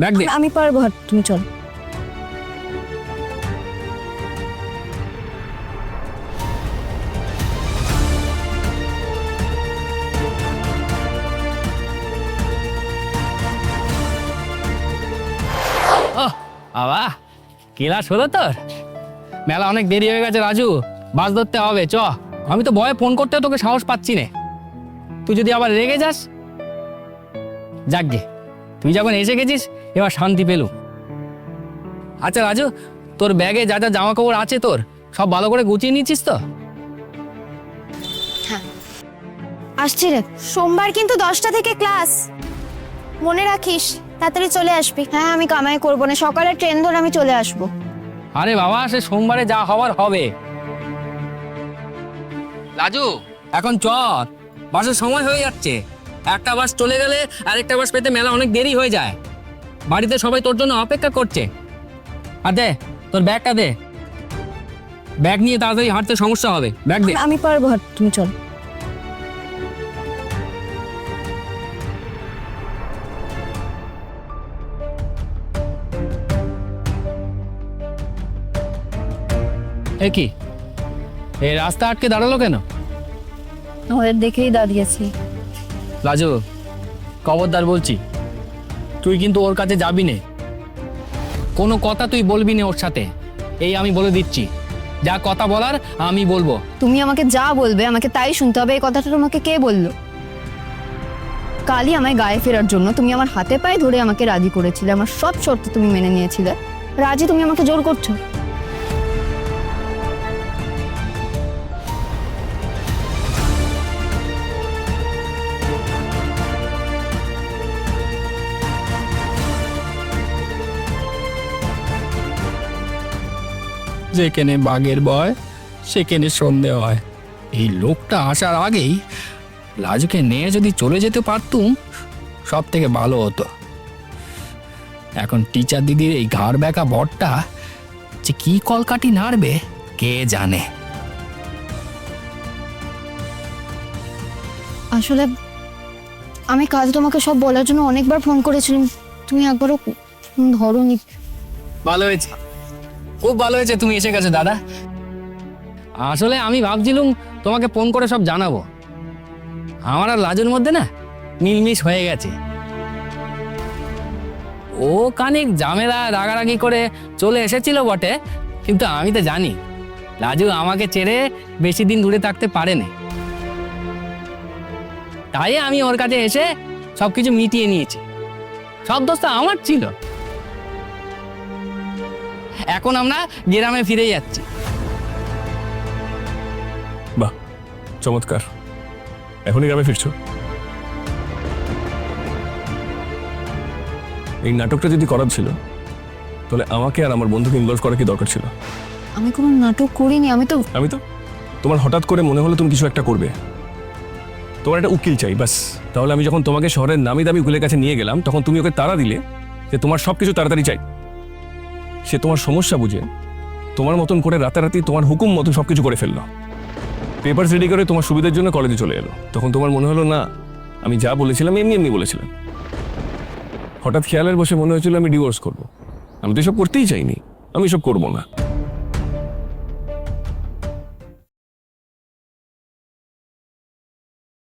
Bag দে। আমি পারবো, হাট তুমি চল। ও বাবা, ক্লাস হলো তোর? মেলা অনেক দেরি হয়ে গেছে রাজু, বাস ধরতে হবে, চ। আমি তো ভয়ে ফোন করতেও তোকে সাহস পাচ্ছি না, তুই যদি আবার রেগে যাস। যাকগে, তুই যখন এসে গেছিস এবার শান্তি পেলুম। আচ্ছা রাজু, তোর ব্যাগে যা যা জামা কাপড় আছে তোর সব ভালো করে গুছিয়ে নিয়েছিস তো? আসছি রে। সোমবার কিন্তু 10টা থেকে ক্লাস, মনে রাখিস। তাড়াতাড়ি চলে আসবি। হ্যাঁ, আমি কামাই করবো না, সকালে ট্রেন ধরে আমি চলে আসবো। আরে বাবা, সে সোমবারে যা হওয়ার হবে। রাজু এখন চল, বাসের সময় হয়ে যাচ্ছে। একটা বাস চলে গেলে আরেকটা বাস পেতে মেলা অনেক দেরি হয়ে যায়। বাড়িতে সবাই তোর জন্য অপেক্ষা করছে। আর দে তোর ব্যাগটা দে, ব্যাগ নিয়ে তাড়াতাড়ি হাঁটতে সমস্যা হবে। ব্যাগ দে। আমি পারবো, হাট তুমি চল। এ কি, এই রাস্তা আটকে দাঁড়ালো কেন? ওদের দেখেই দাঁড়িয়েছি। রাজু খবরদার বলছি, তুই কিন্তু ওর কাছে যাবি নে, কোনো কথা তুই বলবি না ওর সাথে, এই আমি বলে দিচ্ছি। যা কথা বলার আমি বলবো। তুমি আমাকে যা বলবে আমাকে তাই শুনতে হবে। এই কথাটা তোমাকে কে বললো? কালই আমায় গায়ে ফেরার জন্য তুমি আমার হাতে পায়ে ধরে আমাকে রাজি করেছিলে, আমার সব শর্ত তুমি মেনে নিয়েছিলে। রাজি তুমি আমাকে জোর করছো। যেখানে বাঘের ভয় সেখানে সন্দেহ হয়। এই লোকটা আসার আগেই রাজুকে নিয়ে যদি চলে যেতে পারতুম সব থেকে ভালো হতো। এখন টিচার দিদির এই ঘাড় ব্যাকা বটটা যে কি কলকাঠি নাড়বে কে জানে। আসলে আমি কাল তোমাকে সব বলার জন্য অনেকবার ফোন করেছিলাম, তুমি একবারও ধরোনি। ভালো হয়েছে, খুব ভালো হয়েছে তুমি এসে গেছো দাদা। আসলে আমি ভাবছিলাম তোমাকে ফোন করে সব জানাবো। আমার আর লাজুর মধ্যে না মিলমিশ হয়ে গেছে। ও খানিক ঝামেলা রাগারাগি করে চলে এসেছিল বটে, কিন্তু আমি তো জানি লাজু আমাকে ছেড়ে বেশি দিন দূরে থাকতে পারে না। তাই আমি ওর কাছে এসে সবকিছু মিটিয়ে নিয়েছি। সব দোষ তো আমার ছিল। এখন আমরা গ্রামে ফিরে যাচ্ছি। বাহ, চমৎকার। এখনই গ্রামে ফিরছো? এই নাটকটা যদি করার ছিল তাহলে আমাকে আর আমার বন্ধুকে ইনভলভ করা কি দরকার ছিল? আমি কোনো নাটক করিনি। আমি তো তোমার হঠাৎ করে মনে হলো তুমি কিছু একটা করবে, তোমার একটা উকিল চাই বাস। তাহলে আমি যখন তোমাকে শহরের নামি দামি উকিলের কাছে নিয়ে গেলাম তখন তুমি ওকে তাড়া দিলে যে তোমার সবকিছু তাড়াতাড়ি চাই। সে তোমার সমস্যা বুঝে তোমার মতন করে রাতারাতি তোমার হুকুম মতো সবকিছু করে ফেললো। পেপারস রেডি করে তোমার সুবিধার জন্য কলেজে চলে এলো। তখন তোমার মনে হলো না, আমি যা বলেছিলাম এমনি এমনি বলেছিলাম। হঠাৎ খেয়ালের বসে মনে হয়েছিল আমি ডিভোর্স করবো। আমি তো এসব করতেই চাইনি, আমি এসব করবো না।